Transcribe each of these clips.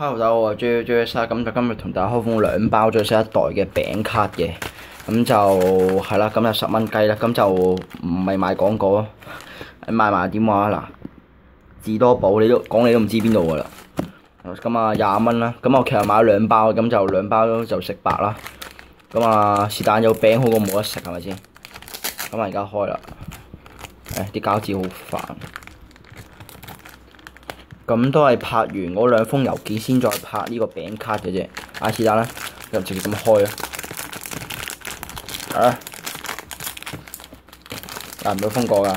Hello，大家好，我係 JS 咁就今日同大家開封2包最新一代嘅餅卡嘅，咁就係啦，咁就10蚊雞啦，咁就唔係賣廣告咯，賣埋點話嗱，士多寶你都唔知邊度噶啦，咁啊20蚊啦，咁我其實買咗2包，咁就2包就食白啦，咁啊是但有餅好過冇得食係咪先？咁啊而家開啦，啲膠紙好煩。咁都係拍完嗰2封郵件先再拍呢個餅卡嘅啫。是但啦，就直接咁開啊！唔到封過㗎。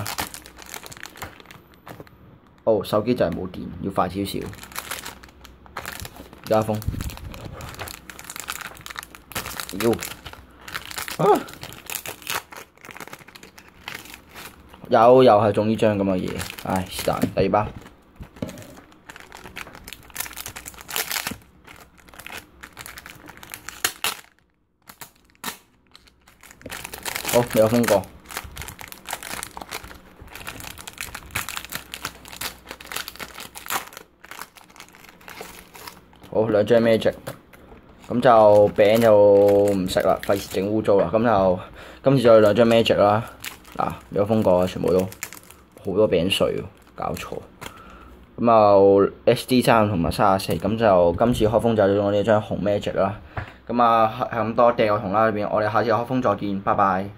哦，手機就係冇電，要快少少。而家封。又係中呢張咁嘅嘢，是但。第2包。好，未有封過。好，2張 Magic， 咁就餅就唔食啦，費事整污糟啦。咁就今次再2張 Magic 啦。未有封過，全部都好多餅碎喎，搞錯。咁就 SD3同埋34，咁就今次開封就用呢張紅 Magic 啦。咁係咁多，掟個銅啦裏邊，我哋下次開封再見，拜拜。